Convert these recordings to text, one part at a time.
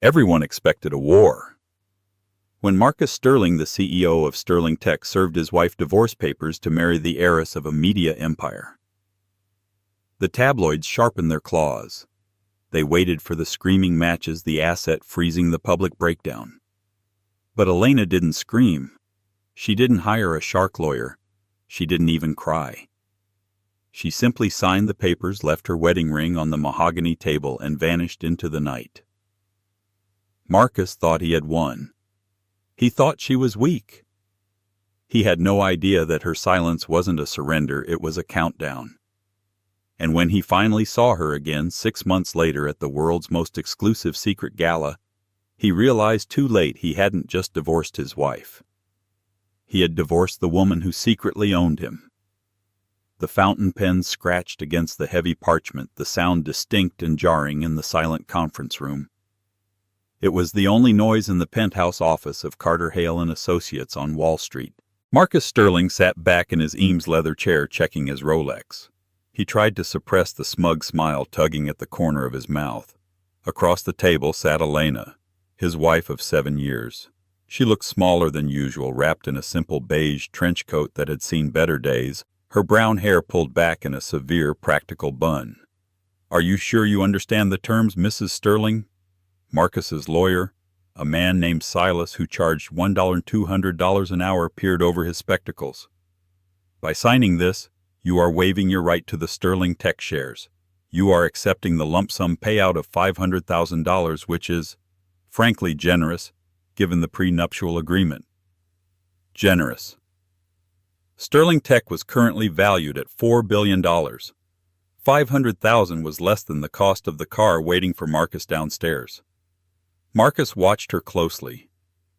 Everyone expected a war. When Marcus Sterling, the CEO of Sterling Tech, served his wife divorce papers to marry the heiress of a media empire. The tabloids sharpened their claws. They waited for the screaming matches, the asset freezing the public breakdown. But Elena didn't scream. She didn't hire a shark lawyer. She didn't even cry. She simply signed the papers, left her wedding ring on the mahogany table, and vanished into the night. Marcus thought he had won. He thought she was weak. He had no idea that her silence wasn't a surrender, it was a countdown. And when he finally saw her again 6 months later at the world's most exclusive secret gala, he realized too late he hadn't just divorced his wife. He had divorced the woman who secretly owned him. The fountain pen scratched against the heavy parchment, the sound distinct and jarring in the silent conference room. It was the only noise in the penthouse office of Carter Hale and Associates on Wall Street. Marcus Sterling sat back in his Eames leather chair checking his Rolex. He tried to suppress the smug smile tugging at the corner of his mouth. Across the table sat Elena, his wife of 7 years. She looked smaller than usual, wrapped in a simple beige trench coat that had seen better days, her brown hair pulled back in a severe, practical bun. "Are you sure you understand the terms, Mrs. Sterling?" Marcus's lawyer, a man named Silas who charged $1,200 an hour, peered over his spectacles. "By signing this, you are waiving your right to the Sterling Tech shares. You are accepting the lump sum payout of $500,000, which is, frankly, generous, given the prenuptial agreement." Generous. Sterling Tech was currently valued at $4 billion. $500,000 was less than the cost of the car waiting for Marcus downstairs. Marcus watched her closely.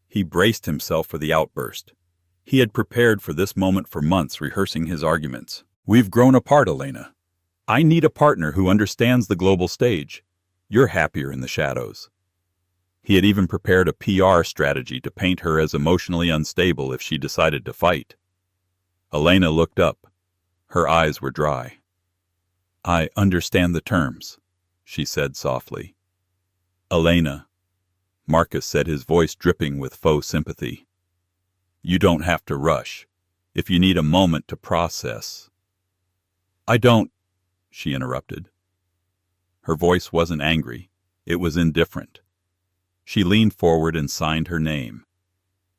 He braced himself for the outburst. He had prepared for this moment for months, rehearsing his arguments. "We've grown apart, Elena. I need a partner who understands the global stage. You're happier in the shadows." He had even prepared a PR strategy to paint her as emotionally unstable if she decided to fight. Elena looked up. Her eyes were dry. "I understand the terms," she said softly. "Elena," Marcus said, his voice dripping with faux sympathy, "you don't have to rush. If you need a moment to process—" "I don't," she interrupted. Her voice wasn't angry. It was indifferent. She leaned forward and signed her name.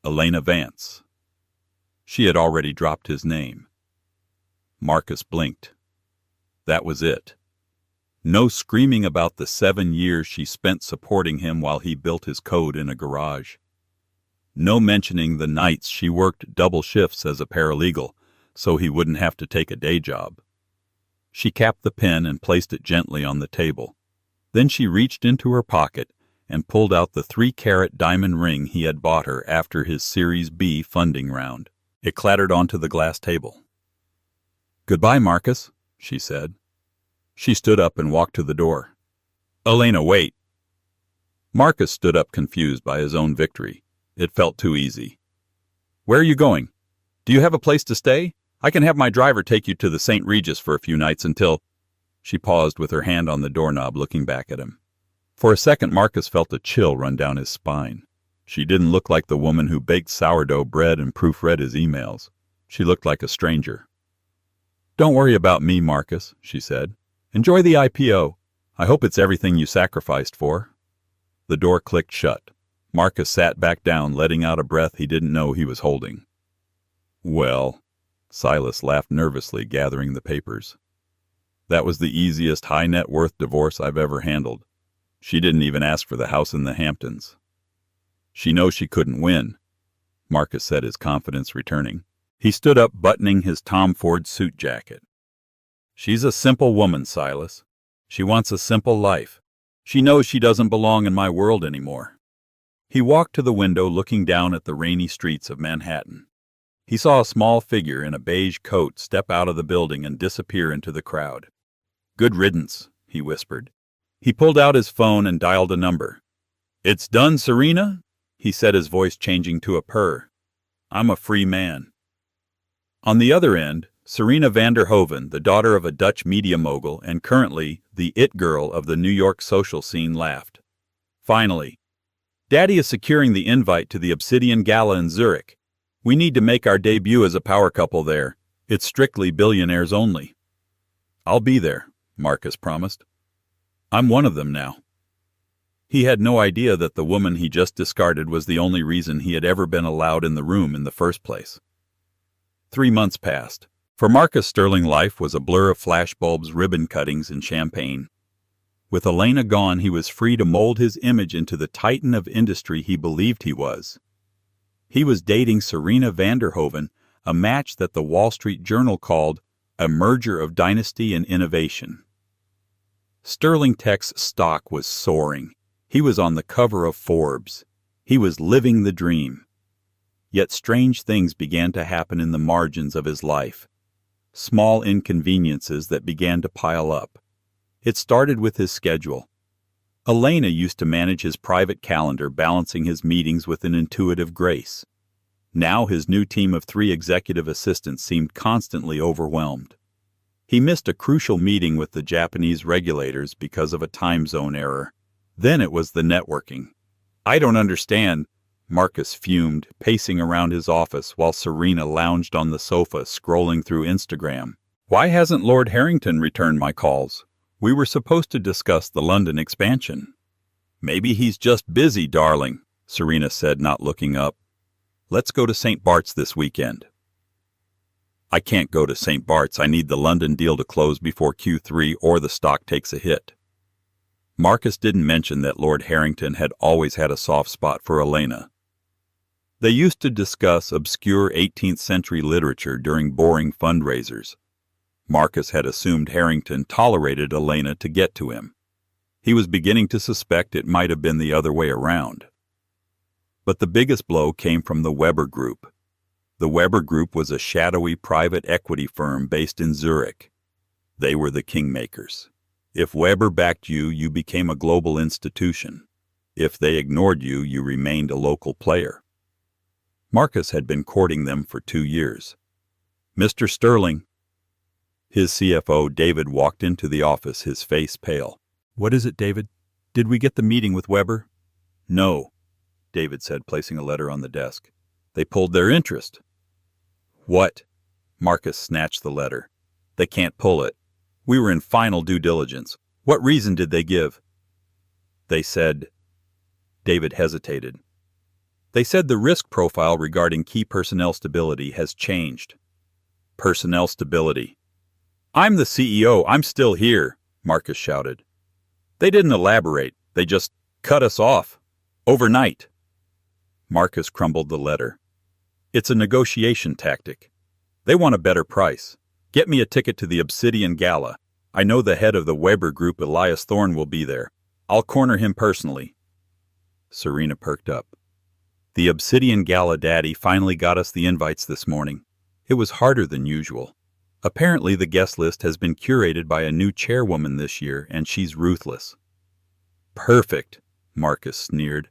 Elena Vance. She had already dropped his name. Marcus blinked. That was it. No screaming about the 7 years she spent supporting him while he built his code in a garage. No mentioning the nights she worked double shifts as a paralegal so he wouldn't have to take a day job. She capped the pen and placed it gently on the table. Then she reached into her pocket and pulled out the 3-carat diamond ring he had bought her after his Series B funding round. It clattered onto the glass table. "Goodbye, Marcus," she said. She stood up and walked to the door. "Elena, wait." Marcus stood up, confused by his own victory. It felt too easy. "Where are you going? Do you have a place to stay? I can have my driver take you to the St. Regis for a few nights until—" She paused with her hand on the doorknob, looking back at him. For a second, Marcus felt a chill run down his spine. She didn't look like the woman who baked sourdough bread and proofread his emails. She looked like a stranger. "Don't worry about me, Marcus," she said. "Enjoy the IPO. I hope it's everything you sacrificed for." The door clicked shut. Marcus sat back down, letting out a breath he didn't know he was holding. "Well," Silas laughed nervously, gathering the papers. "That was the easiest high-net-worth divorce I've ever handled. She didn't even ask for the house in the Hamptons." "She knows she couldn't win," Marcus said, his confidence returning. He stood up, buttoning his Tom Ford suit jacket. "She's a simple woman, Silas. She wants a simple life. She knows she doesn't belong in my world anymore." He walked to the window, looking down at the rainy streets of Manhattan. He saw a small figure in a beige coat step out of the building and disappear into the crowd. "Good riddance," he whispered. He pulled out his phone and dialed a number. "It's done, Serena?" he said, his voice changing to a purr. "I'm a free man." On the other end, Serena van der Hoeven, the daughter of a Dutch media mogul and currently the it girl of the New York social scene, laughed. "Finally, Daddy is securing the invite to the Obsidian Gala in Zurich. We need to make our debut as a power couple there. It's strictly billionaires only. I'll be there, Marcus promised. I'm one of them now. He had no idea that the woman he just discarded was the only reason he had ever been allowed in the room in the first place. 3 months passed. For Marcus, Sterling life was a blur of flashbulbs, ribbon cuttings, and champagne. With Elena gone, he was free to mold his image into the titan of industry he believed he was. He was dating Serena Vanderhoven, a match that the Wall Street Journal called a merger of dynasty and innovation. Sterling Tech's stock was soaring. He was on the cover of Forbes. He was living the dream. Yet strange things began to happen in the margins of his life. Small inconveniences that began to pile up. It started with his schedule. Elena used to manage his private calendar, balancing his meetings with an intuitive grace. Now his new team of 3 executive assistants seemed constantly overwhelmed. He missed a crucial meeting with the Japanese regulators because of a time zone error. Then it was the networking. I don't understand, Marcus fumed, pacing around his office while Serena lounged on the sofa scrolling through Instagram. Why hasn't Lord Harrington returned my calls? We were supposed to discuss the London expansion. Maybe he's just busy, darling, Serena said, not looking up. Let's go to St. Bart's this weekend. I can't go to St. Bart's. I need the London deal to close before Q3 or the stock takes a hit. Marcus didn't mention that Lord Harrington had always had a soft spot for Elena. They used to discuss obscure 18th century literature during boring fundraisers. Marcus had assumed Harrington tolerated Elena to get to him. He was beginning to suspect it might have been the other way around. But the biggest blow came from the Weber Group. The Weber Group was a shadowy private equity firm based in Zurich. They were the kingmakers. If Weber backed you, you became a global institution. If they ignored you, you remained a local player. Marcus had been courting them for 2 years. Mr. Sterling. His CFO, David, walked into the office, his face pale. What is it, David? Did we get the meeting with Weber? No, David said, placing a letter on the desk. They pulled their interest. What? Marcus snatched the letter. They can't pull it. We were in final due diligence. What reason did they give? They said... David hesitated. They said the risk profile regarding key personnel stability has changed. Personnel stability. I'm the CEO. I'm still here, Marcus shouted. They didn't elaborate. They just cut us off. Overnight. Marcus crumbled the letter. It's a negotiation tactic. They want a better price. Get me a ticket to the Obsidian Gala. I know the head of the Weber Group, Elias Thorne, will be there. I'll corner him personally. Serena perked up. The Obsidian Gala daddy finally got us the invites this morning. It was harder than usual. Apparently the guest list has been curated by a new chairwoman this year, and she's ruthless. Perfect, Marcus sneered.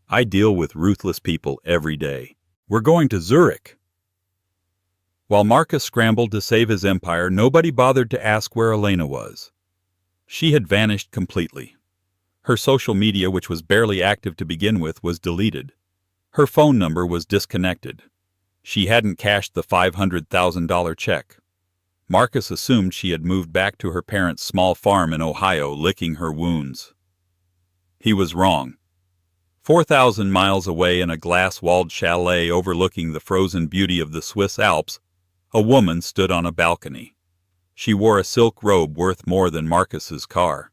I deal with ruthless people every day. We're going to Zurich. While Marcus scrambled to save his empire, nobody bothered to ask where Elena was. She had vanished completely. Her social media, which was barely active to begin with, was deleted. Her phone number was disconnected. She hadn't cashed the $500,000 check. Marcus assumed she had moved back to her parents' small farm in Ohio, licking her wounds. He was wrong. 4,000 miles away in a glass-walled chalet overlooking the frozen beauty of the Swiss Alps, a woman stood on a balcony. She wore a silk robe worth more than Marcus's car.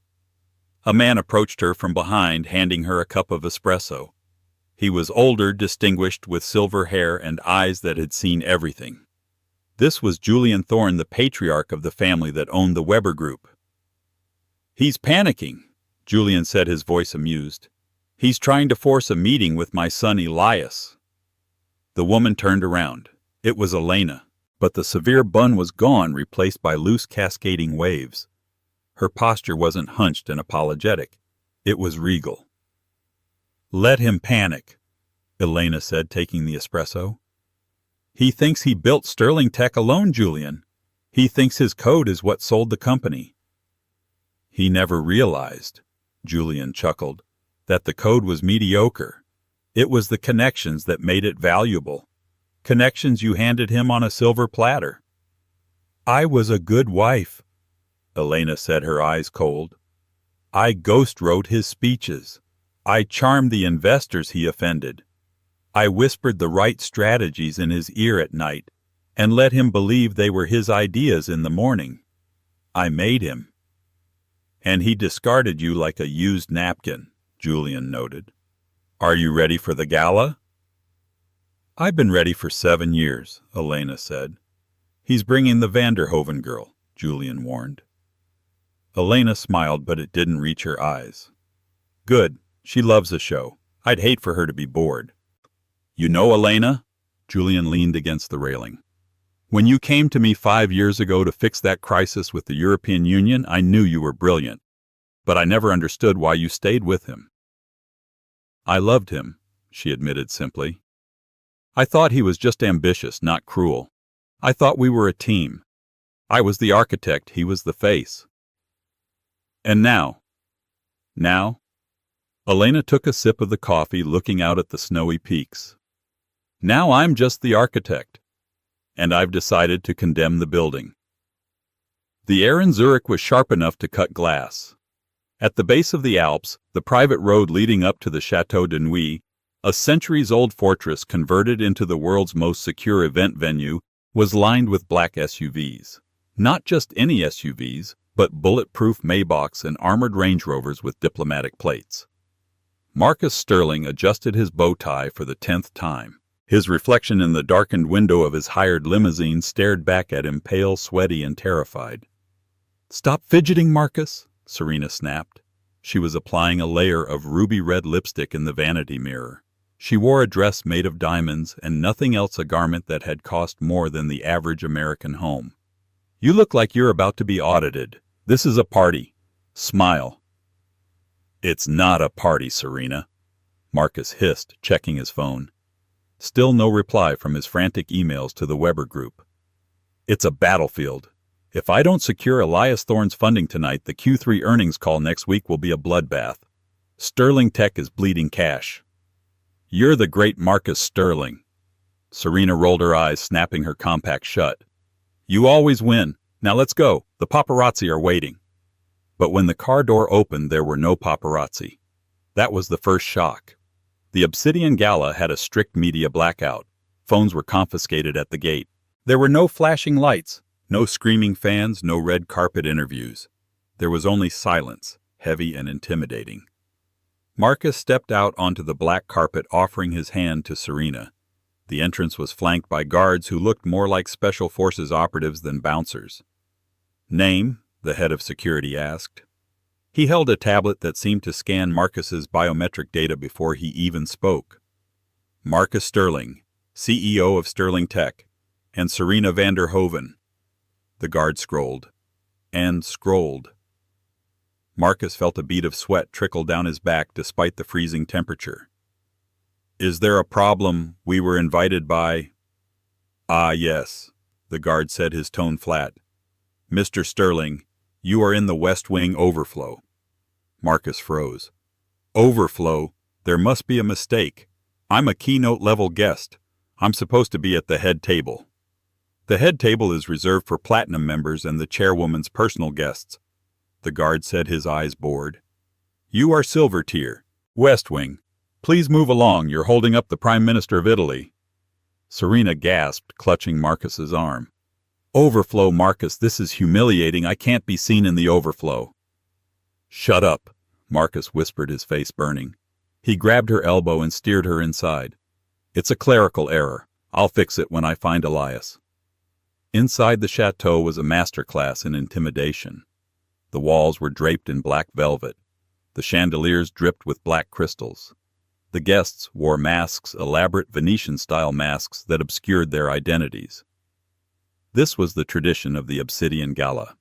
A man approached her from behind, handing her a cup of espresso. He was older, distinguished, with silver hair and eyes that had seen everything. This was Julian Thorne, the patriarch of the family that owned the Weber Group. He's panicking, Julian said, his voice amused. He's trying to force a meeting with my son Elias. The woman turned around. It was Elena, but the severe bun was gone, replaced by loose cascading waves. Her posture wasn't hunched and apologetic. It was regal. Let him panic, Elena said, taking the espresso. He thinks he built Sterling Tech alone, Julian. He thinks his code is what sold the company. He never realized, Julian chuckled, that the code was mediocre, It was the connections that made it valuable. Connections you handed him on a silver platter. I was a good wife, Elena said, her eyes cold. I ghost-wrote his speeches. I charmed the investors he offended. I whispered the right strategies in his ear at night and let him believe they were his ideas in the morning. I made him. And he discarded you like a used napkin, Julian noted. Are you ready for the gala? I've been ready for 7 years, Elena said. He's bringing the Vanderhoven girl, Julian warned. Elena smiled, but it didn't reach her eyes. Good. She loves a show. I'd hate for her to be bored. You know, Elena, Julian leaned against the railing. When you came to me 5 years ago to fix that crisis with the European Union, I knew you were brilliant. But I never understood why you stayed with him. I loved him, she admitted simply. I thought he was just ambitious, not cruel. I thought we were a team. I was the architect, he was the face. And now? Elena took a sip of the coffee, looking out at the snowy peaks. Now I'm just the architect. And I've decided to condemn the building. The air in Zurich was sharp enough to cut glass. At the base of the Alps, the private road leading up to the Château de Nuit, a centuries-old fortress converted into the world's most secure event venue, was lined with black SUVs. Not just any SUVs, but bulletproof Maybachs and armored Range Rovers with diplomatic plates. Marcus Sterling adjusted his bow tie for the 10th time. His reflection in the darkened window of his hired limousine stared back at him, pale, sweaty, and terrified. "Stop fidgeting, Marcus," Serena snapped. She was applying a layer of ruby-red lipstick in the vanity mirror. She wore a dress made of diamonds and nothing else, a garment that had cost more than the average American home. "You look like you're about to be audited. This is a party. Smile." "It's not a party, Serena," Marcus hissed, checking his phone. Still no reply from his frantic emails to the Weber Group. "It's a battlefield. If I don't secure Elias Thorne's funding tonight, the Q3 earnings call next week will be a bloodbath. Sterling Tech is bleeding cash." "You're the great Marcus Sterling." Serena rolled her eyes, snapping her compact shut. "You always win. Now let's go. The paparazzi are waiting." But when the car door opened, there were no paparazzi. That was the first shock. The Obsidian Gala had a strict media blackout. Phones were confiscated at the gate. There were no flashing lights, no screaming fans, no red carpet interviews. There was only silence, heavy and intimidating. Marcus stepped out onto the black carpet, offering his hand to Serena. The entrance was flanked by guards who looked more like Special Forces operatives than bouncers. "Name?" the head of security asked. He held a tablet that seemed to scan Marcus's biometric data before he even spoke. "Marcus Sterling, CEO of Sterling Tech, and Serena Vanderhoven." The guard scrolled. And scrolled. Marcus felt a bead of sweat trickle down his back despite the freezing temperature. "Is there a problem? We were invited by—" "Ah, yes," the guard said, his tone flat. "Mr. Sterling, you are in the West Wing overflow." Marcus froze. "Overflow? There must be a mistake. I'm a keynote-level guest. I'm supposed to be at the head table." "The head table is reserved for platinum members and the chairwoman's personal guests," the guard said, his eyes bored. "You are silver tier. West Wing. Please move along. You're holding up the Prime Minister of Italy." Serena gasped, clutching Marcus's arm. "Overflow, Marcus, this is humiliating. I can't be seen in the overflow." "Shut up," Marcus whispered, his face burning. He grabbed her elbow and steered her inside. "It's a clerical error. I'll fix it when I find Elias." Inside the chateau was a masterclass in intimidation. The walls were draped in black velvet. The chandeliers dripped with black crystals. The guests wore masks, elaborate Venetian-style masks that obscured their identities. This was the tradition of the Obsidian Gala.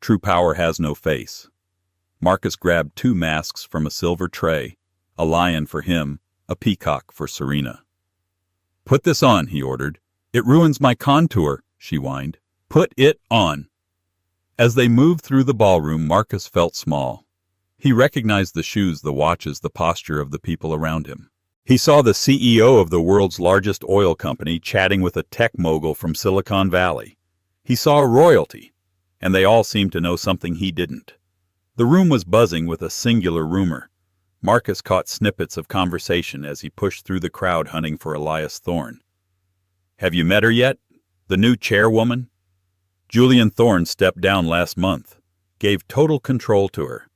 True power has no face. Marcus grabbed 2 masks from a silver tray, a lion for him, a peacock for Serena. "Put this on," he ordered. "It ruins my contour," she whined. "Put it on." As they moved through the ballroom, Marcus felt small. He recognized the shoes, the watches, the posture of the people around him. He saw the CEO of the world's largest oil company chatting with a tech mogul from Silicon Valley. He saw royalty, and they all seemed to know something he didn't. The room was buzzing with a singular rumor. Marcus caught snippets of conversation as he pushed through the crowd hunting for Elias Thorne. "Have you met her yet? The new chairwoman? Julian Thorne stepped down last month, gave total control to her.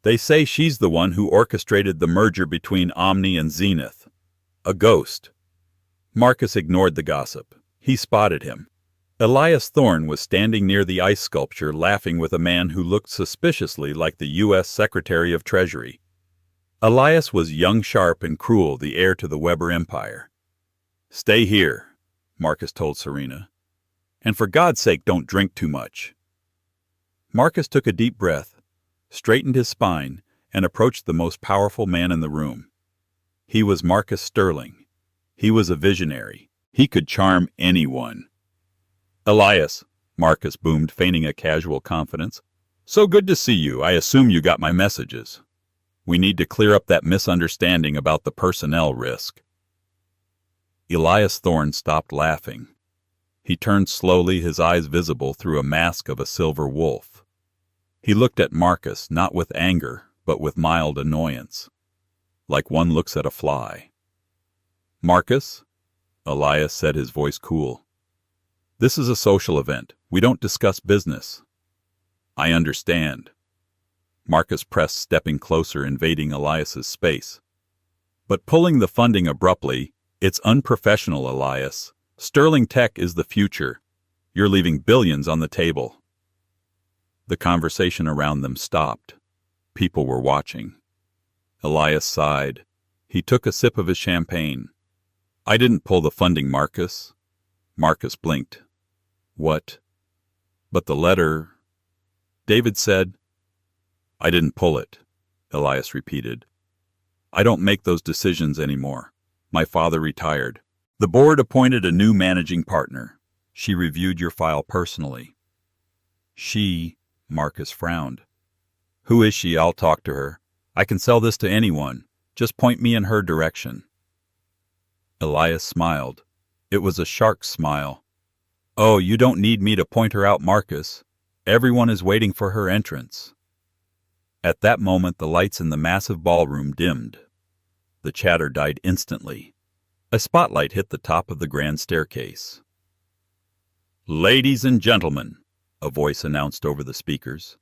They say she's the one who orchestrated the merger between Omni and Zenith. A ghost." Marcus ignored the gossip. He spotted him. Elias Thorne was standing near the ice sculpture laughing with a man who looked suspiciously like the U.S. Secretary of Treasury. Elias was young, sharp, and cruel, the heir to the Weber Empire. "Stay here," Marcus told Serena. "And for God's sake, don't drink too much." Marcus took a deep breath, straightened his spine, and approached the most powerful man in the room. He was Marcus Sterling. He was a visionary. He could charm anyone. "Elias," Marcus boomed, feigning a casual confidence. "So good to see you. I assume you got my messages. We need to clear up that misunderstanding about the personnel risk." Elias Thorne stopped laughing. He turned slowly, his eyes visible through a mask of a silver wolf. He looked at Marcus, not with anger, but with mild annoyance, like one looks at a fly. "Marcus," Elias said, his voice cool. "This is a social event. We don't discuss business." "I understand." Marcus pressed, stepping closer, invading Elias's space. "But pulling the funding abruptly, it's unprofessional, Elias. Sterling Tech is the future. You're leaving billions on the table." The conversation around them stopped. People were watching. Elias sighed. He took a sip of his champagne. "I didn't pull the funding, Marcus." Marcus blinked. "What?" "But the letter—" David said. "I didn't pull it," Elias repeated. "I don't make those decisions anymore. My father retired. The board appointed a new managing partner. She reviewed your file personally." "She—" Marcus frowned. "Who is she? I'll talk to her. I can sell this to anyone. Just point me in her direction." Elias smiled. It was a shark's smile. "Oh, you don't need me to point her out, Marcus. Everyone is waiting for her entrance." At that moment, the lights in the massive ballroom dimmed. The chatter died instantly. A spotlight hit the top of the grand staircase. "Ladies and gentlemen," a voice announced over the speakers,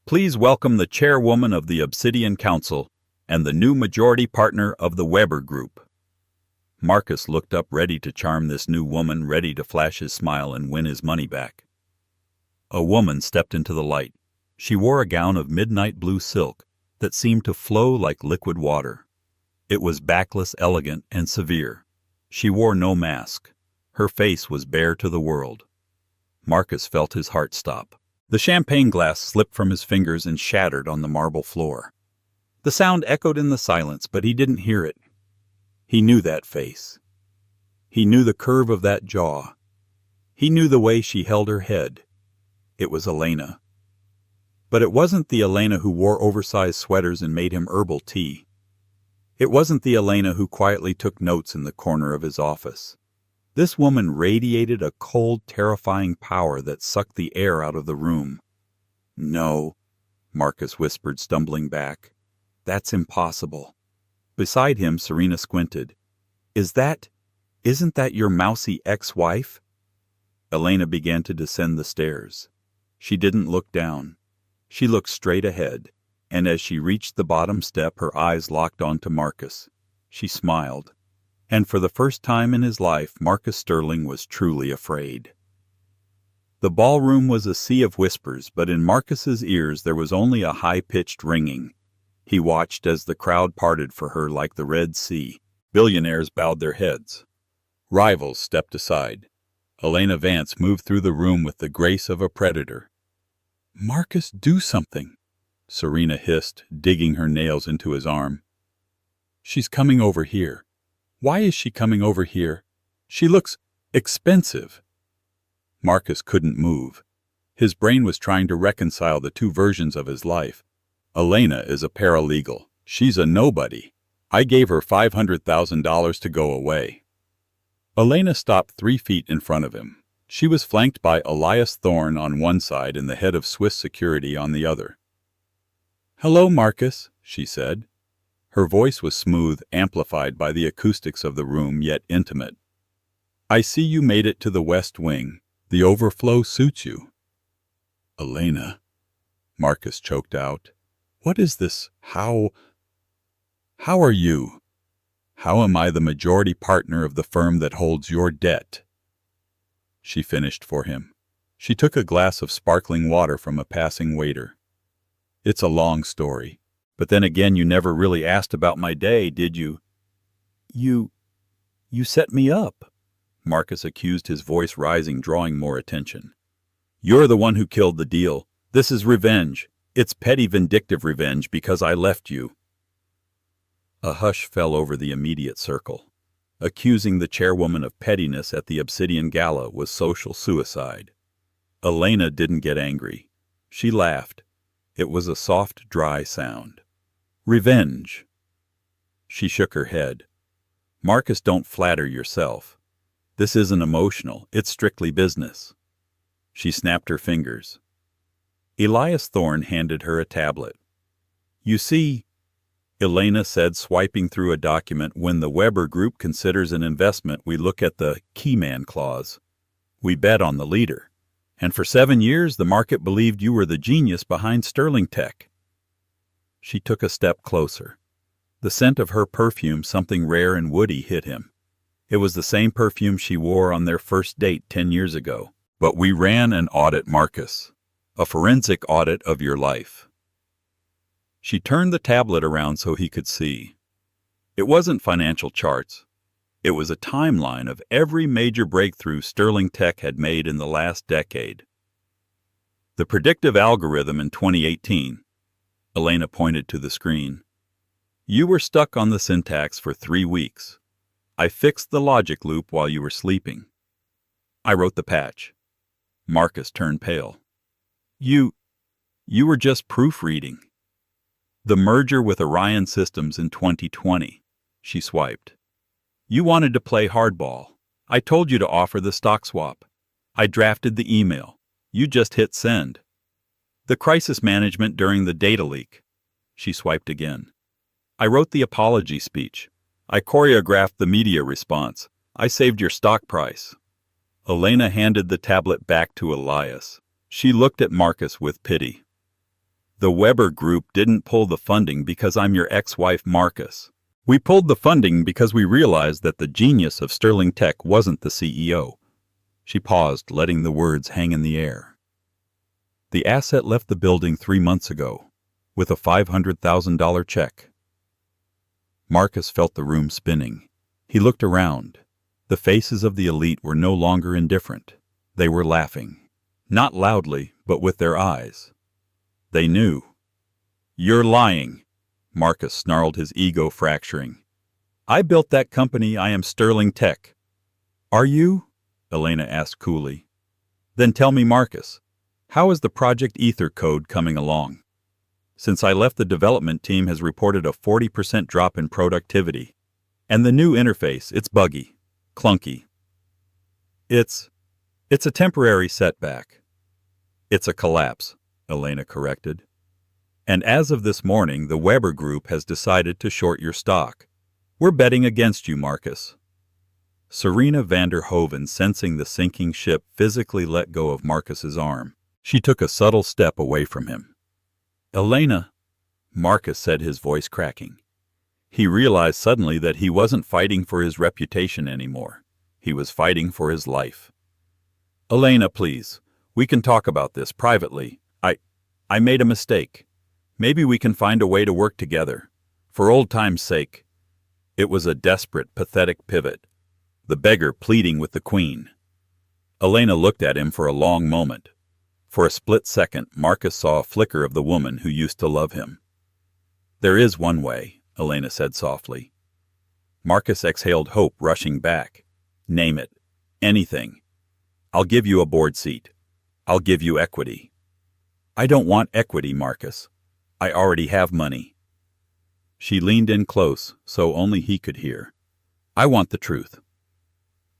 "please welcome the chairwoman of the Obsidian Council and the new majority partner of the Weber Group." Marcus looked up, ready to charm this new woman, ready to flash his smile and win his money back. A woman stepped into the light. She wore a gown of midnight blue silk that seemed to flow like liquid water. It was backless, elegant, and severe. She wore no mask. Her face was bare to the world. Marcus felt his heart stop. The champagne glass slipped from his fingers and shattered on the marble floor. The sound echoed in the silence, but he didn't hear it. He knew that face. He knew the curve of that jaw. He knew the way she held her head. It was Elena. But it wasn't the Elena who wore oversized sweaters and made him herbal tea. It wasn't the Elena who quietly took notes in the corner of his office. This woman radiated a cold, terrifying power that sucked the air out of the room. "No," Marcus whispered, stumbling back. "That's impossible." Beside him, Serena squinted. Isn't that your mousy ex-wife?" Elena began to descend the stairs. She didn't look down. She looked straight ahead, and as she reached the bottom step, her eyes locked onto Marcus. She smiled. And for the first time in his life, Marcus Sterling was truly afraid. The ballroom was a sea of whispers, but in Marcus's ears there was only a high-pitched ringing. He watched as the crowd parted for her like the Red Sea. Billionaires bowed their heads. Rivals stepped aside. Elena Vance moved through the room with the grace of a predator. "Marcus, do something," Serena hissed, digging her nails into his arm. "She's coming over here. Why is she coming over here? She looks expensive." Marcus couldn't move. His brain was trying to reconcile the two versions of his life. Elena is a paralegal. She's a nobody. I gave her $500,000 to go away. Elena stopped 3 feet in front of him. She was flanked by Elias Thorne on one side and the head of Swiss security on the other. "Hello, Marcus," she said. Her voice was smooth, amplified by the acoustics of the room, yet intimate. "I see you made it to the West Wing. The overflow suits you." "Elena," Marcus choked out. "What is this? How are you? How am I the majority partner of the firm that holds your debt?" She finished for him. She took a glass of sparkling water from a passing waiter. "It's a long story. But then again, you never really asked about my day, did you?" You set me up," Marcus accused, his voice rising, drawing more attention. "You're the one who killed the deal. This is revenge. It's petty, vindictive revenge because I left you." A hush fell over the immediate circle. Accusing the chairwoman of pettiness at the Obsidian Gala was social suicide. Elena didn't get angry. She laughed. It was a soft, dry sound. "Revenge." She shook her head. "Marcus, don't flatter yourself. This isn't emotional. It's strictly business." She snapped her fingers. Elias Thorne handed her a tablet. "You see," Elena said, swiping through a document, "when the Weber Group considers an investment, we look at the keyman clause. We bet on the leader. And for 7 years, the market believed you were the genius behind Sterling Tech." She took a step closer. The scent of her perfume, something rare and woody, hit him. It was the same perfume she wore on their first date 10 years ago. "But we ran an audit, Marcus. A forensic audit of your life." She turned the tablet around so he could see. It wasn't financial charts. It was a timeline of every major breakthrough Sterling Tech had made in the last decade. "The predictive algorithm in 2018, Elena pointed to the screen. "You were stuck on the syntax for 3 weeks. I fixed the logic loop while you were sleeping. I wrote the patch." Marcus turned pale. You were just proofreading." "The merger with Orion Systems in 2020. She swiped. "You wanted to play hardball. I told you to offer the stock swap. I drafted the email. You just hit send. The crisis management during the data leak." She swiped again. "I wrote the apology speech. I choreographed the media response. I saved your stock price." Elena handed the tablet back to Elias. She looked at Marcus with pity. "The Weber Group didn't pull the funding because I'm your ex-wife, Marcus. We pulled the funding because we realized that the genius of Sterling Tech wasn't the CEO." She paused, letting the words hang in the air. "The asset left the building 3 months ago, with a $500,000 check." Marcus felt the room spinning. He looked around. The faces of the elite were no longer indifferent. They were laughing. Not loudly, but with their eyes. They knew. "You're lying," Marcus snarled, his ego fracturing. "I built that company. I am Sterling Tech." "Are you?" Elena asked coolly. "Then tell me, Marcus, how is the Project Ether code coming along? Since I left, the development team has reported a 40% drop in productivity. And the new interface, it's buggy, clunky. It's a temporary setback." "It's a collapse," Elena corrected. "And as of this morning, the Weber Group has decided to short your stock. We're betting against you, Marcus." Serena van der Hoven, sensing the sinking ship, physically let go of Marcus's arm. She took a subtle step away from him. "Elena," Marcus said, his voice cracking. He realized suddenly that he wasn't fighting for his reputation anymore. He was fighting for his life. "Elena, please. We can talk about this privately. I made a mistake. Maybe we can find a way to work together. For old time's sake." It was a desperate, pathetic pivot. The beggar pleading with the queen. Elena looked at him for a long moment. For a split second, Marcus saw a flicker of the woman who used to love him. "There is one way," Elena said softly. Marcus exhaled hope, rushing back. "Name it. Anything. I'll give you a board seat. I'll give you equity." "I don't want equity, Marcus. I already have money." She leaned in close, so only he could hear. "I want the truth."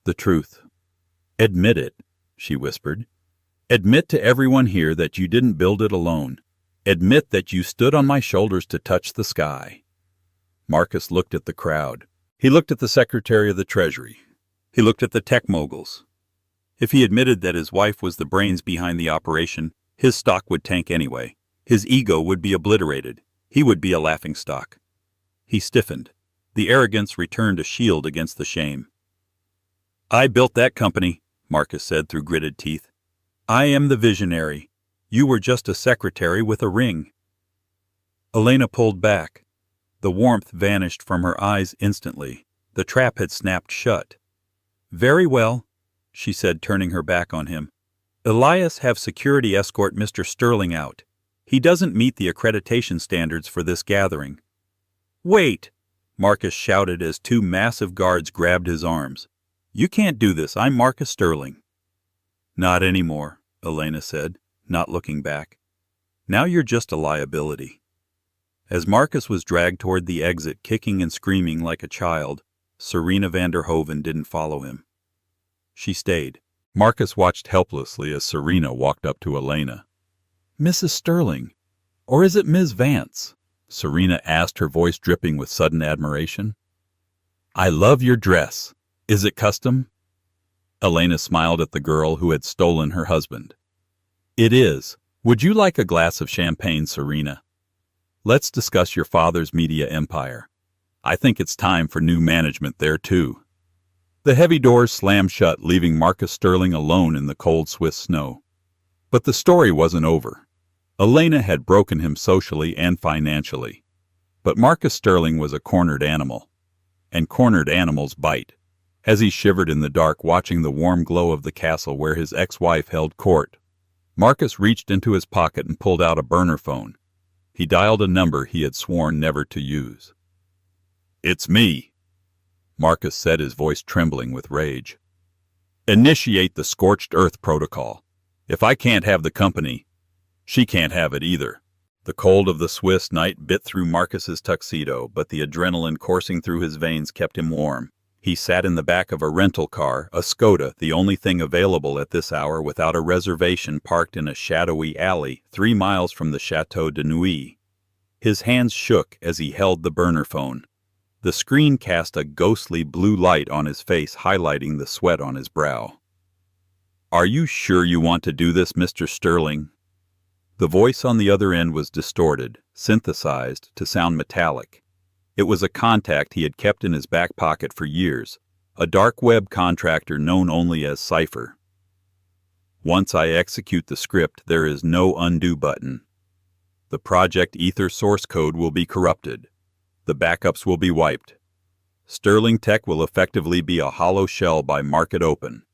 "The truth." "Admit it," she whispered. "Admit to everyone here that you didn't build it alone. Admit that you stood on my shoulders to touch the sky." Marcus looked at the crowd. He looked at the Secretary of the Treasury. He looked at the tech moguls. If he admitted that his wife was the brains behind the operation, his stock would tank anyway. His ego would be obliterated. He would be a laughingstock. He stiffened. The arrogance returned a shield against the shame. "I built that company," Marcus said through gritted teeth. "I am the visionary. You were just a secretary with a ring." Elena pulled back. The warmth vanished from her eyes instantly. The trap had snapped shut. "Very well," she said, turning her back on him. "Elias, have security escort Mr. Sterling out. He doesn't meet the accreditation standards for this gathering." "Wait!" Marcus shouted as two massive guards grabbed his arms. "You can't do this. I'm Marcus Sterling." "Not anymore," Elena said, not looking back. "Now you're just a liability." As Marcus was dragged toward the exit, kicking and screaming like a child, Serena van der Hoven didn't follow him. She stayed. Marcus watched helplessly as Serena walked up to Elena. "Mrs. Sterling, or is it Ms. Vance?" Serena asked, her voice dripping with sudden admiration. "I love your dress. Is it custom?" Elena smiled at the girl who had stolen her husband. "It is. Would you like a glass of champagne, Serena? Let's discuss your father's media empire. I think it's time for new management there, too." The heavy doors slammed shut, leaving Marcus Sterling alone in the cold Swiss snow. But the story wasn't over. Elena had broken him socially and financially. But Marcus Sterling was a cornered animal. And cornered animals bite. As he shivered in the dark, watching the warm glow of the castle where his ex-wife held court, Marcus reached into his pocket and pulled out a burner phone. He dialed a number he had sworn never to use. "It's me," Marcus said, his voice trembling with rage. "Initiate the Scorched Earth Protocol. If I can't have the company, she can't have it either." The cold of the Swiss night bit through Marcus's tuxedo, but the adrenaline coursing through his veins kept him warm. He sat in the back of a rental car, a Skoda, the only thing available at this hour without a reservation, parked in a shadowy alley 3 miles from the Chateau de Nuit. His hands shook as he held the burner phone. The screen cast a ghostly blue light on his face, highlighting the sweat on his brow. "Are you sure you want to do this, Mr. Sterling?" The voice on the other end was distorted, synthesized to sound metallic. It was a contact he had kept in his back pocket for years, a dark web contractor known only as Cypher. "Once I execute the script, there is no undo button. The Project Ether source code will be corrupted. The backups will be wiped. Sterling Tech will effectively be a hollow shell by market open."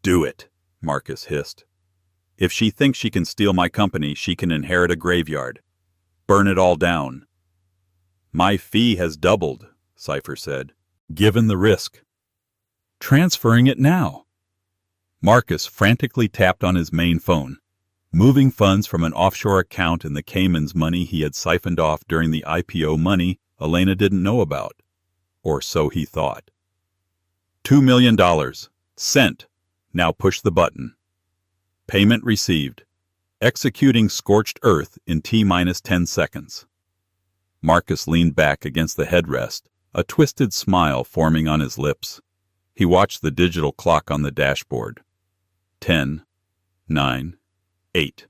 "Do it," Marcus hissed. "If she thinks she can steal my company, she can inherit a graveyard. Burn it all down." "My fee has doubled," Cypher said, "given the risk." "Transferring it now." Marcus frantically tapped on his main phone, moving funds from an offshore account in the Caymans, money he had siphoned off during the IPO, money Elena didn't know about. Or so he thought. $2 million. Sent. Now push the button. Payment received. Executing Scorched Earth in T-10 seconds. Marcus leaned back against the headrest, a twisted smile forming on his lips. He watched the digital clock on the dashboard. 10, 9, 8.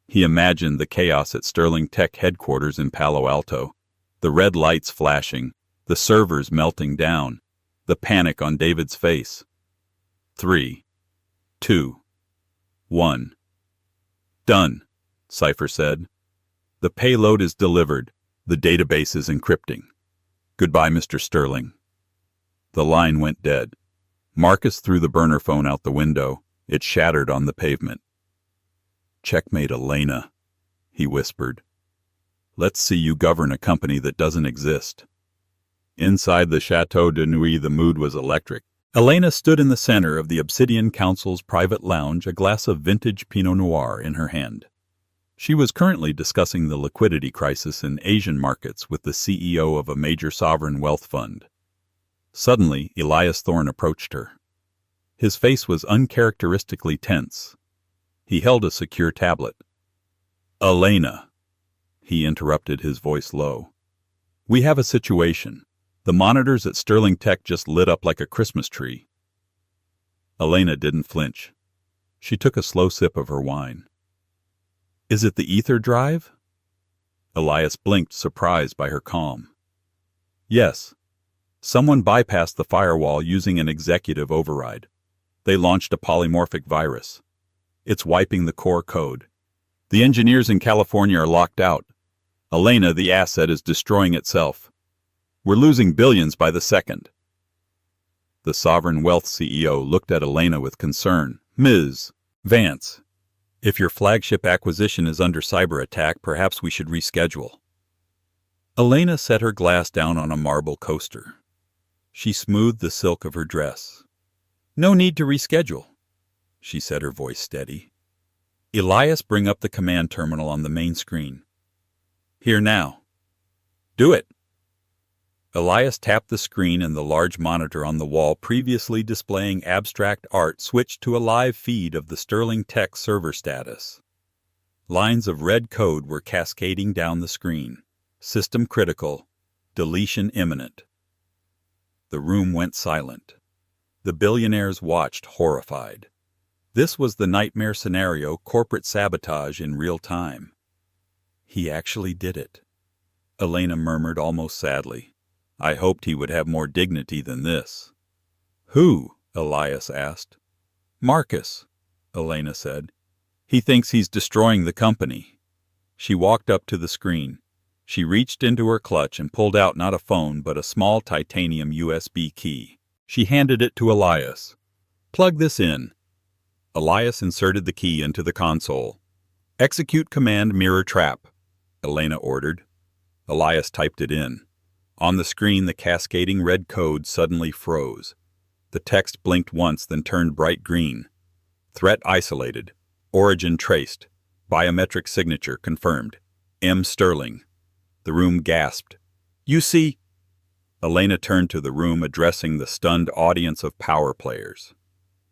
He imagined the chaos at Sterling Tech headquarters in Palo Alto, the red lights flashing, the servers melting down, the panic on David's face. 3, 2, 1. "Done," Cypher said. "The payload is delivered. The database is encrypting. Goodbye, Mr. Sterling." The line went dead. Marcus threw the burner phone out the window. It shattered on the pavement. "Checkmate, Elena," he whispered. "Let's see you govern a company that doesn't exist." Inside the Chateau de Nuit, the mood was electric. Elena stood in the center of the Obsidian Council's private lounge, a glass of vintage Pinot Noir in her hand. She was currently discussing the liquidity crisis in Asian markets with the CEO of a major sovereign wealth fund. Suddenly, Elias Thorne approached her. His face was uncharacteristically tense. He held a secure tablet. "Elena," he interrupted, his voice low. "We have a situation. The monitors at Sterling Tech just lit up like a Christmas tree." Elena didn't flinch. She took a slow sip of her wine. "Is it the ether drive?" Elias blinked, surprised by her calm. "Yes. Someone bypassed the firewall using an executive override. They launched a polymorphic virus. It's wiping the core code. The engineers in California are locked out. Elena, the asset, is destroying itself. We're losing billions by the second." The sovereign wealth CEO looked at Elena with concern. "Ms. Vance, if your flagship acquisition is under cyber attack, perhaps we should reschedule." Elena set her glass down on a marble coaster. She smoothed the silk of her dress. "No need to reschedule," she said, her voice steady. "Elias, bring up the command terminal on the main screen." "Here now." "Do it." Elias tapped the screen, and the large monitor on the wall, previously displaying abstract art, switched to a live feed of the Sterling Tech server status. Lines of red code were cascading down the screen. System critical. Deletion imminent. The room went silent. The billionaires watched, horrified. This was the nightmare scenario: corporate sabotage in real time. "He actually did it," Elena murmured almost sadly. "I hoped he would have more dignity than this." "Who?" Elias asked. "Marcus," Elena said. "He thinks he's destroying the company." She walked up to the screen. She reached into her clutch and pulled out not a phone but a small titanium USB key. She handed it to Elias. "Plug this in." Elias inserted the key into the console. "Execute command mirror trap," Elena ordered. Elias typed it in. On the screen, the cascading red code suddenly froze. The text blinked once, then turned bright green. "Threat isolated. Origin traced. Biometric signature confirmed. M. Sterling." The room gasped. "You see?" Elena turned to the room, addressing the stunned audience of power players.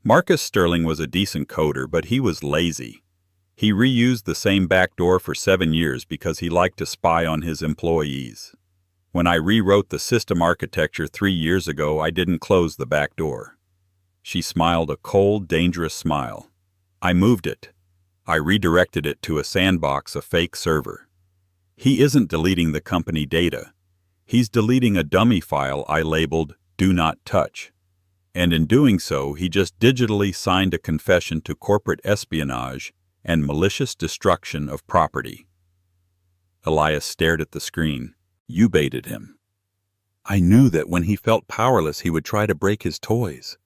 Marcus Sterling was a decent coder, but he was lazy. He reused the same backdoor for 7 years because he liked to spy on his employees. "When I rewrote the system architecture 3 years ago, I didn't close the back door." She smiled a cold, dangerous smile. "I moved it. I redirected it to a sandbox, a fake server. He isn't deleting the company data. He's deleting a dummy file I labeled Do Not Touch. And in doing so, he just digitally signed a confession to corporate espionage and malicious destruction of property." Elias stared at the screen. "You baited him." "I knew that when he felt powerless he would try to break his toys,"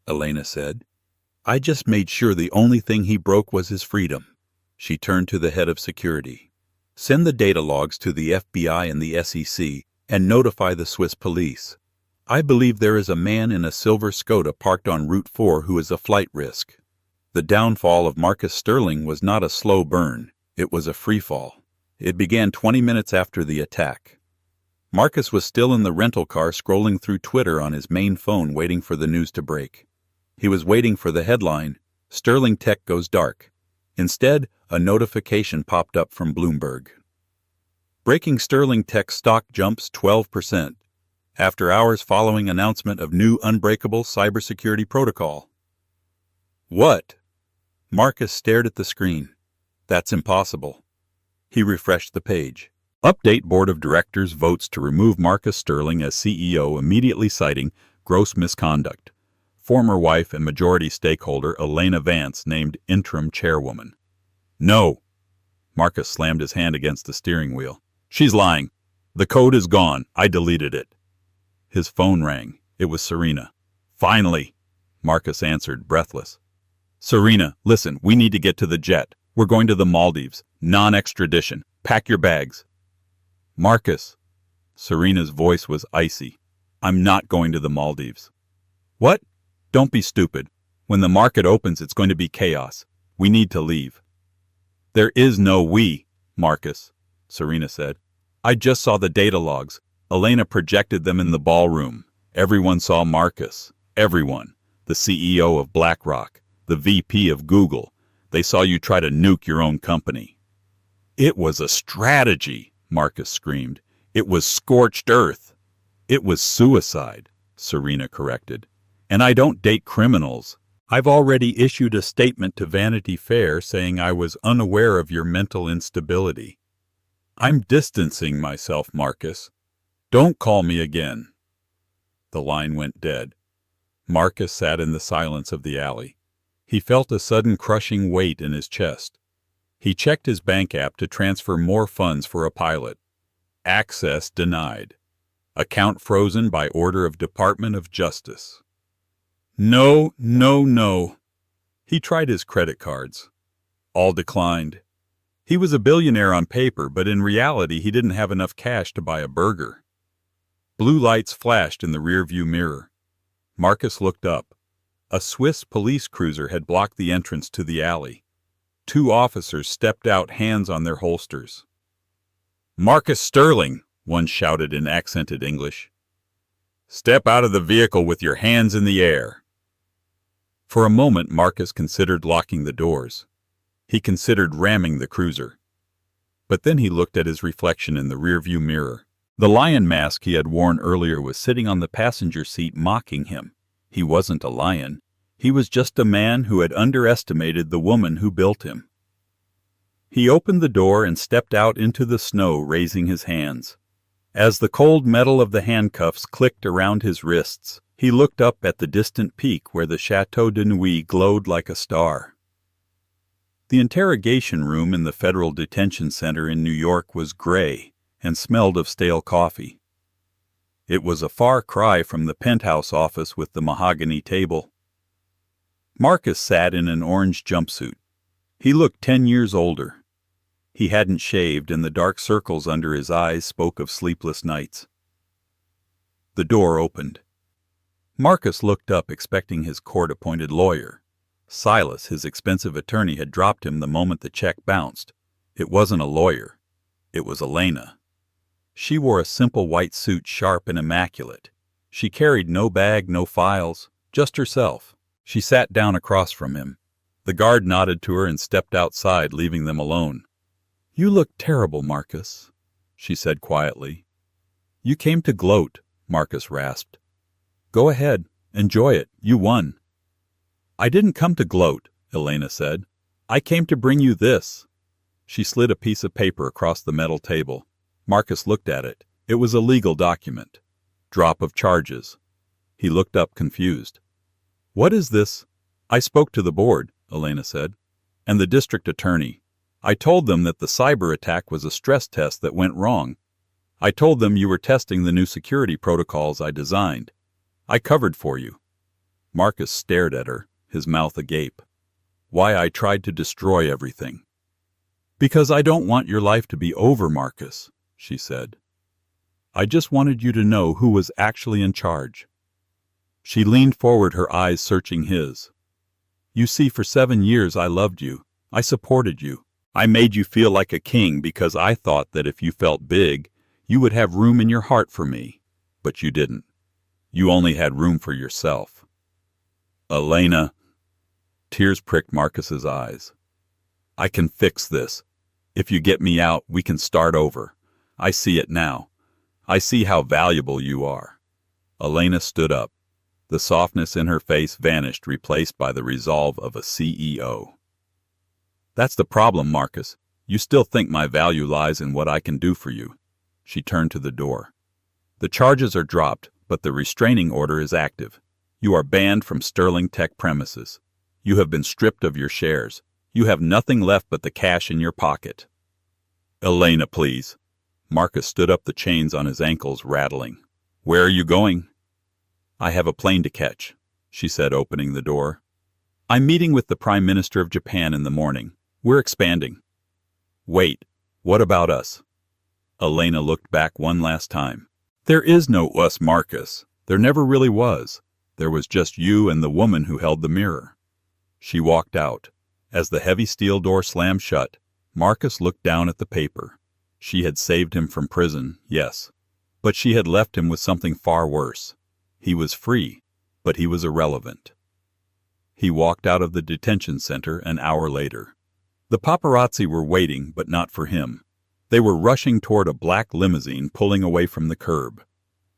Elena said. "I just made sure the only thing he broke was his freedom." She turned to the head of security. "Send the data logs to the FBI and the SEC and notify the Swiss police. I believe there is a man in a silver Skoda parked on Route 4 who is a flight risk." The downfall of Marcus Sterling was not a slow burn. It was a freefall. It began 20 minutes after the attack. Marcus was still in the rental car, scrolling through Twitter on his main phone, waiting for the news to break. He was waiting for the headline, "Sterling Tech goes dark." Instead, a notification popped up from Bloomberg. "Breaking: Sterling Tech stock jumps 12%. After hours following announcement of new unbreakable cybersecurity protocol." "What?" Marcus stared at the screen. "That's impossible." He refreshed the page. "Update: Board of Directors votes to remove Marcus Sterling as CEO, immediately, citing gross misconduct. Former wife and majority stakeholder Elena Vance named interim chairwoman." "No!" Marcus slammed his hand against the steering wheel. "She's lying. The code is gone. I deleted it." His phone rang. It was Serena. "Finally!" Marcus answered, breathless. "Serena, listen, we need to get to the jet. We're going to the Maldives. Non-extradition. Pack your bags." "Marcus." Serena's voice was icy. "I'm not going to the Maldives." "What?" "Don't be stupid. When the market opens, it's going to be chaos. We need to leave." There is no we, Marcus, Serena said. I just saw the data logs. Elena projected them in the ballroom. Everyone saw Marcus. Everyone. The CEO of BlackRock. The VP of Google. They saw you try to nuke your own company. It was a strategy, Marcus screamed. It was scorched earth. It was suicide, Serena corrected. And I don't date criminals. I've already issued a statement to Vanity Fair saying I was unaware of your mental instability. I'm distancing myself, Marcus. Don't call me again. The line went dead. Marcus sat in the silence of the alley. He felt a sudden crushing weight in his chest. He checked his bank app to transfer more funds for a pilot. Access denied. Account frozen by order of Department of Justice. No, no, no. He tried his credit cards. All declined. He was a billionaire on paper, but in reality he didn't have enough cash to buy a burger. Blue lights flashed in the rearview mirror. Marcus looked up. A Swiss police cruiser had blocked the entrance to the alley. 2 officers stepped out, hands on their holsters. Marcus Sterling, one shouted in accented English. Step out of the vehicle with your hands in the air. For a moment Marcus considered locking the doors. He considered ramming the cruiser. But then he looked at his reflection in the rearview mirror. The lion mask he had worn earlier was sitting on the passenger seat mocking him. He wasn't a lion. He was just a man who had underestimated the woman who built him. He opened the door and stepped out into the snow, raising his hands. As the cold metal of the handcuffs clicked around his wrists, he looked up at the distant peak where the Chateau de Nuit glowed like a star. The interrogation room in the Federal Detention Center in New York was gray and smelled of stale coffee. It was a far cry from the penthouse office with the mahogany table. Marcus sat in an orange jumpsuit. He looked 10 years older. He hadn't shaved, and the dark circles under his eyes spoke of sleepless nights. The door opened. Marcus looked up, expecting his court-appointed lawyer. Silas, his expensive attorney, had dropped him the moment the check bounced. It wasn't a lawyer. It was Elena. She wore a simple white suit, sharp and immaculate. She carried no bag, no files, just herself. She sat down across from him. The guard nodded to her and stepped outside, leaving them alone. You look terrible, Marcus, she said quietly. You came to gloat, Marcus rasped. Go ahead. Enjoy it. You won. I didn't come to gloat, Elena said. I came to bring you this. She slid a piece of paper across the metal table. Marcus looked at it. It was a legal document. Drop of charges. He looked up, confused. What is this? I spoke to the board, Elena said, and the district attorney. I told them that the cyber attack was a stress test that went wrong. I told them you were testing the new security protocols I designed. I covered for you. Marcus stared at her, his mouth agape. Why I tried to destroy everything. Because I don't want your life to be over, Marcus, she said. I just wanted you to know who was actually in charge. She leaned forward, her eyes searching his. You see, for 7 years I loved you. I supported you. I made you feel like a king because I thought that if you felt big, you would have room in your heart for me. But you didn't. You only had room for yourself. Elena. Tears pricked Marcus's eyes. I can fix this. If you get me out, we can start over. I see it now. I see how valuable you are. Elena stood up. The softness in her face vanished, replaced by the resolve of a CEO. That's the problem, Marcus. You still think my value lies in what I can do for you. She turned to the door. The charges are dropped, but the restraining order is active. You are banned from Sterling Tech premises. You have been stripped of your shares. You have nothing left but the cash in your pocket. Elena, please. Marcus stood up, the chains on his ankles rattling. Where are you going? I have a plane to catch, she said, opening the door. I'm meeting with the Prime Minister of Japan in the morning. We're expanding. Wait, what about us? Elena looked back one last time. There is no us, Marcus. There never really was. There was just you and the woman who held the mirror. She walked out. As the heavy steel door slammed shut, Marcus looked down at the paper. She had saved him from prison, yes, but she had left him with something far worse. He was free, but he was irrelevant. He walked out of the detention center an hour later. The paparazzi were waiting, but not for him. They were rushing toward a black limousine pulling away from the curb.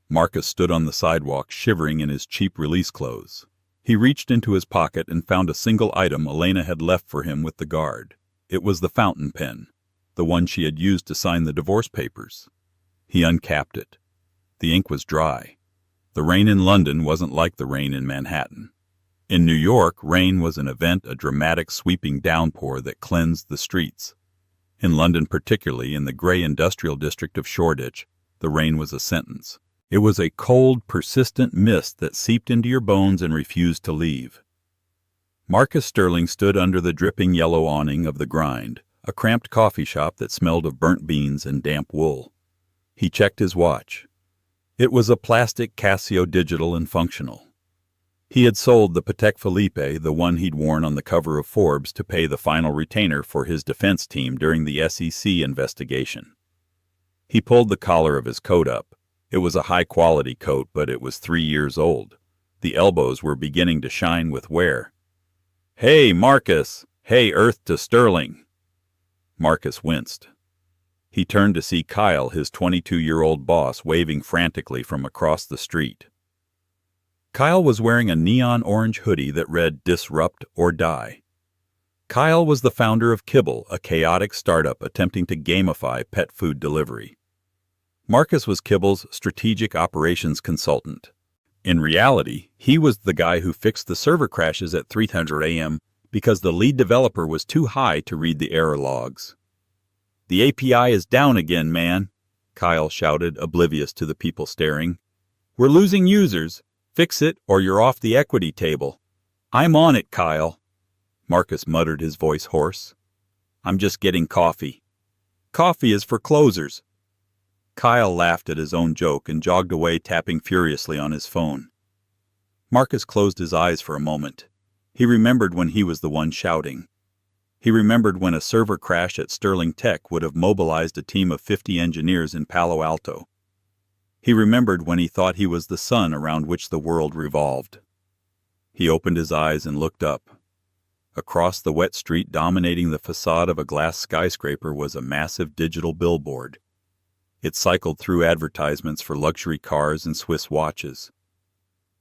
Marcus stood on the sidewalk, shivering in his cheap release clothes. He reached into his pocket and found a single item Elena had left for him with the guard. It was the fountain pen, the one she had used to sign the divorce papers. He uncapped it. The ink was dry. The rain in London wasn't like the rain in Manhattan. In New York, rain was an event, a dramatic sweeping downpour that cleansed the streets. In London, particularly in the gray industrial district of Shoreditch, the rain was a sentence. It was a cold, persistent mist that seeped into your bones and refused to leave. Marcus Sterling stood under the dripping yellow awning of The Grind, a cramped coffee shop that smelled of burnt beans and damp wool. He checked his watch. It was a plastic Casio digital and functional. He had sold the Patek Philippe, the one he'd worn on the cover of Forbes, to pay the final retainer for his defense team during the SEC investigation. He pulled the collar of his coat up. It was a high-quality coat, but it was 3 years old. The elbows were beginning to shine with wear. "Hey, Marcus! Hey, Earth to Sterling!" Marcus winced. He turned to see Kyle, his 22-year-old boss, waving frantically from across the street. Kyle was wearing a neon orange hoodie that read "Disrupt or Die." Kyle was the founder of Kibble, a chaotic startup attempting to gamify pet food delivery. Marcus was Kibble's strategic operations consultant. In reality, he was the guy who fixed the server crashes at 3:00 a.m. because the lead developer was too high to read the error logs. "The API is down again, man," Kyle shouted, oblivious to the people staring. "We're losing users. Fix it or you're off the equity table." "I'm on it, Kyle." Marcus muttered, his voice hoarse. "I'm just getting coffee." "Coffee is for closers." Kyle laughed at his own joke and jogged away, tapping furiously on his phone. Marcus closed his eyes for a moment. He remembered when he was the one shouting. He remembered when a server crash at Sterling Tech would have mobilized a team of 50 engineers in Palo Alto. He remembered when he thought he was the sun around which the world revolved. He opened his eyes and looked up. Across the wet street, dominating the facade of a glass skyscraper, was a massive digital billboard. It cycled through advertisements for luxury cars and Swiss watches.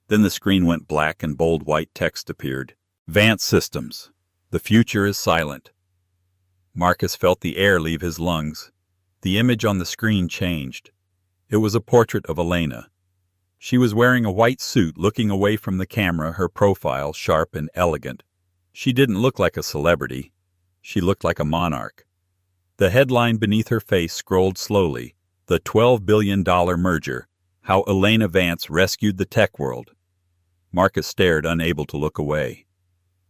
Then the screen went black and bold white text appeared. "Advanced Systems. The future is silent." Marcus felt the air leave his lungs. The image on the screen changed. It was a portrait of Elena. She was wearing a white suit, looking away from the camera, her profile sharp and elegant. She didn't look like a celebrity. She looked like a monarch. The headline beneath her face scrolled slowly. "The $12 billion merger. How Elena Vance rescued the tech world." Marcus stared, unable to look away.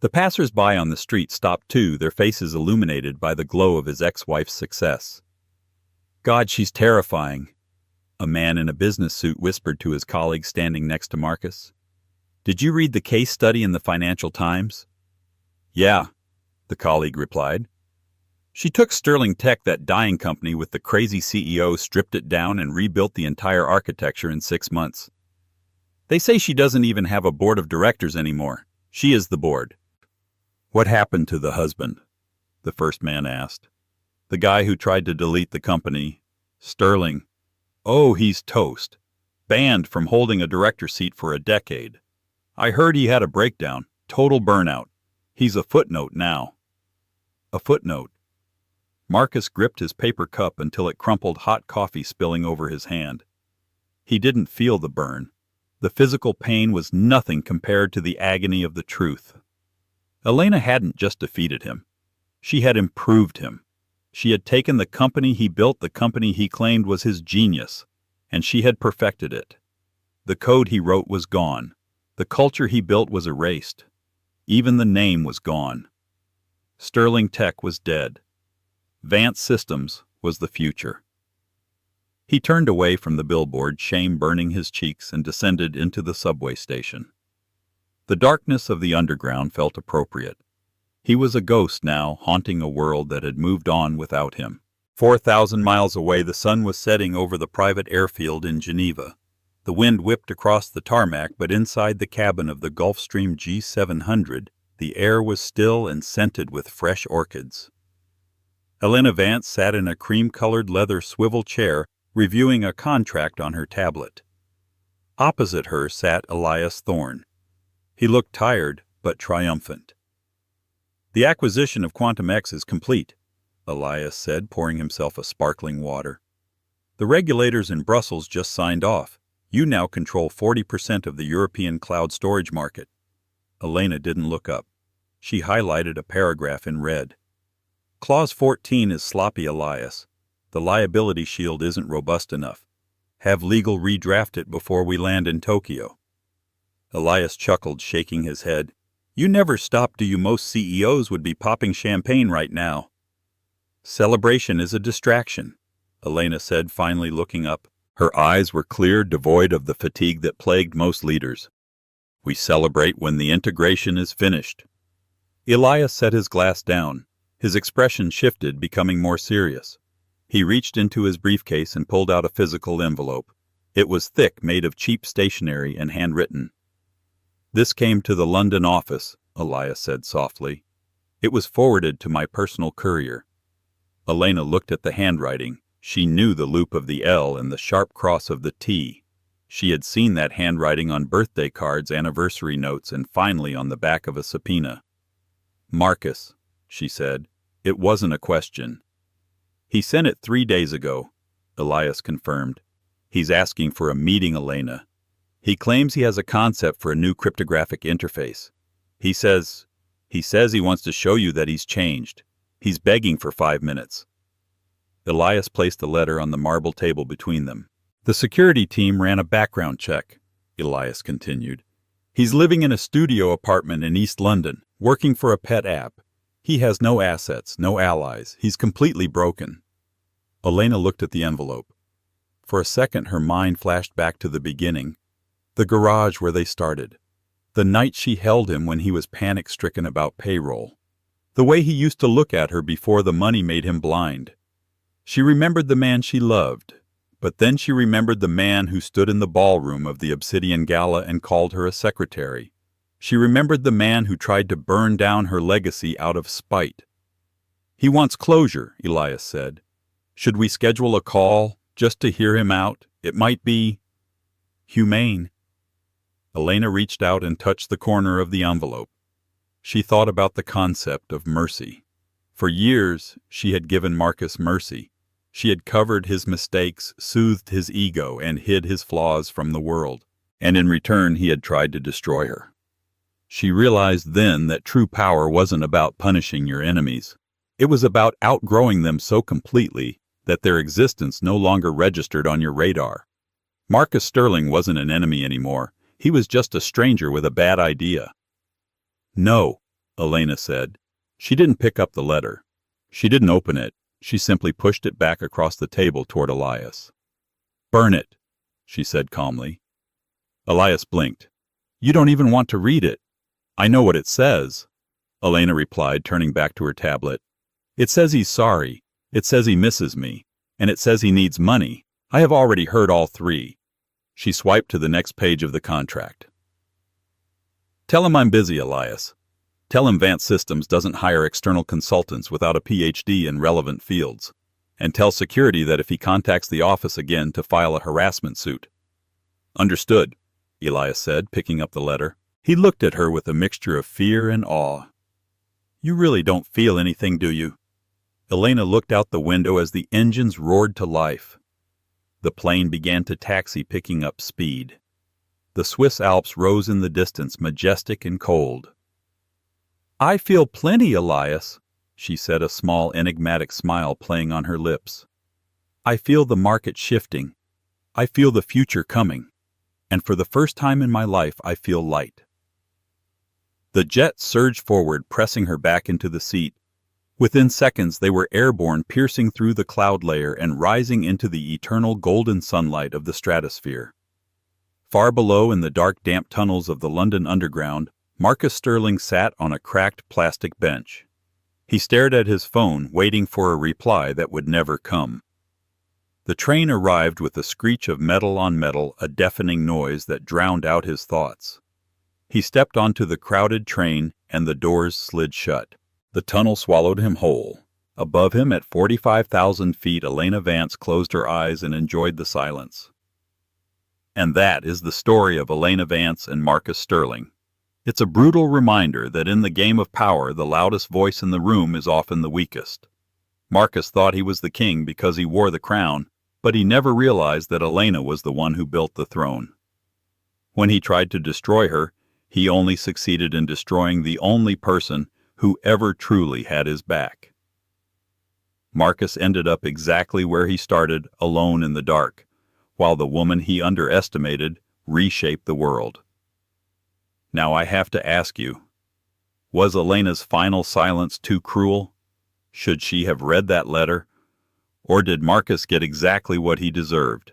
The passers-by on the street stopped too, their faces illuminated by the glow of his ex-wife's success. "God, she's terrifying," a man in a business suit whispered to his colleague standing next to Marcus. "Did you read the case study in the Financial Times?" "Yeah," the colleague replied. "She took Sterling Tech, that dying company with the crazy CEO, stripped it down and rebuilt the entire architecture in 6 months. They say she doesn't even have a board of directors anymore. She is the board." "What happened to the husband?" the first man asked. "The guy who tried to delete the company, Sterling." "Oh, he's toast. Banned from holding a director seat for a decade. I heard he had a breakdown, total burnout. He's a footnote now." A footnote. Marcus gripped his paper cup until it crumpled, hot coffee spilling over his hand. He didn't feel the burn. The physical pain was nothing compared to the agony of the truth. Elena hadn't just defeated him. She had improved him. She had taken the company he built, the company he claimed was his genius, and she had perfected it. The code he wrote was gone. The culture he built was erased. Even the name was gone. Sterling Tech was dead. Vance Systems was the future. He turned away from the billboard, shame burning his cheeks, and descended into the subway station. The darkness of the underground felt appropriate. He was a ghost now, haunting a world that had moved on without him. 4,000 miles away, the sun was setting over the private airfield in Geneva. The wind whipped across the tarmac, but inside the cabin of the Gulfstream G700, the air was still and scented with fresh orchids. Elena Vance sat in a cream-colored leather swivel chair, reviewing a contract on her tablet. Opposite her sat Elias Thorne. He looked tired, but triumphant. "The acquisition of Quantum X is complete," Elias said, pouring himself a sparkling water. "The regulators in Brussels just signed off. You now control 40% of the European cloud storage market." Elena didn't look up. She highlighted a paragraph in red. "Clause 14 is sloppy, Elias. The liability shield isn't robust enough. Have legal redraft it before we land in Tokyo." Elias chuckled, shaking his head. "You never stop, do you? Most CEOs would be popping champagne right now." "Celebration is a distraction," Elena said, finally looking up. Her eyes were clear, devoid of the fatigue that plagued most leaders. "We celebrate when the integration is finished." Elias set his glass down. His expression shifted, becoming more serious. He reached into his briefcase and pulled out a physical envelope. It was thick, made of cheap stationery, and handwritten. "This came to the London office," Elias said softly. "It was forwarded to my personal courier." Elena looked at the handwriting. She knew the loop of the L and the sharp cross of the T. She had seen that handwriting on birthday cards, anniversary notes, and finally on the back of a subpoena. "Marcus," she said. "It wasn't a question." "He sent it 3 days ago," Elias confirmed. "He's asking for a meeting, Elena. He claims he has a concept for a new cryptographic interface. He says he wants to show you that he's changed. He's begging for 5 minutes." Elias placed the letter on the marble table between them. "The security team ran a background check," Elias continued. "He's living in a studio apartment in East London, working for a pet app. He has no assets, no allies. He's completely broken." Elena looked at the envelope. For a second her mind flashed back to the beginning. The garage where they started. The night she held him when he was panic-stricken about payroll. The way he used to look at her before the money made him blind. She remembered the man she loved, but then she remembered the man who stood in the ballroom of the Obsidian Gala and called her a secretary. She remembered the man who tried to burn down her legacy out of spite. "He wants closure," Elias said. "Should we schedule a call, just to hear him out? It might be humane." Elena reached out and touched the corner of the envelope. She thought about the concept of mercy. For years, she had given Marcus mercy. She had covered his mistakes, soothed his ego, and hid his flaws from the world. And in return, he had tried to destroy her. She realized then that true power wasn't about punishing your enemies. It was about outgrowing them so completely that their existence no longer registered on your radar. Marcus Sterling wasn't an enemy anymore. He was just a stranger with a bad idea. "No," Elena said. She didn't pick up the letter. She didn't open it. She simply pushed it back across the table toward Elias. "Burn it," she said calmly. Elias blinked. "You don't even want to read it." "I know what it says," Elena replied, turning back to her tablet. "It says he's sorry. It says he misses me. And it says he needs money. I have already heard all 3. She swiped to the next page of the contract. "Tell him I'm busy, Elias. Tell him Vance Systems doesn't hire external consultants without a PhD in relevant fields. And tell security that if he contacts the office again to file a harassment suit." "Understood," Elias said, picking up the letter. He looked at her with a mixture of fear and awe. "You really don't feel anything, do you?" Elena looked out the window as the engines roared to life. The plane began to taxi, picking up speed. The Swiss Alps rose in the distance, majestic and cold. "I feel plenty, Elias," she said, a small, enigmatic smile playing on her lips. "I feel the market shifting. I feel the future coming. And for the first time in my life, I feel light." The jet surged forward, pressing her back into the seat. Within seconds, they were airborne, piercing through the cloud layer and rising into the eternal golden sunlight of the stratosphere. Far below, in the dark, damp tunnels of the London Underground, Marcus Sterling sat on a cracked plastic bench. He stared at his phone, waiting for a reply that would never come. The train arrived with a screech of metal on metal, a deafening noise that drowned out his thoughts. He stepped onto the crowded train, and the doors slid shut. The tunnel swallowed him whole. Above him, at 45,000 feet, Elena Vance closed her eyes and enjoyed the silence. And that is the story of Elena Vance and Marcus Sterling. It's a brutal reminder that in the game of power, the loudest voice in the room is often the weakest. Marcus thought he was the king because he wore the crown, but he never realized that Elena was the one who built the throne. When he tried to destroy her, he only succeeded in destroying the only person who ever truly had his back. Marcus ended up exactly where he started, alone in the dark, while the woman he underestimated reshaped the world. Now I have to ask you, was Elena's final silence too cruel? Should she have read that letter? Or did Marcus get exactly what he deserved?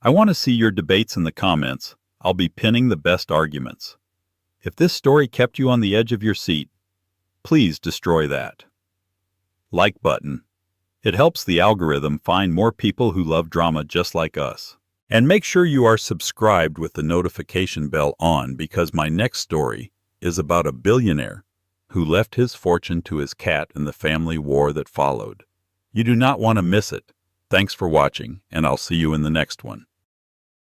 I want to see your debates in the comments. I'll be pinning the best arguments. If this story kept you on the edge of your seat, please destroy that like button. It helps the algorithm find more people who love drama just like us. And make sure you are subscribed with the notification bell on, because my next story is about a billionaire who left his fortune to his cat in the family war that followed. You do not want to miss it. Thanks for watching, and I'll see you in the next one.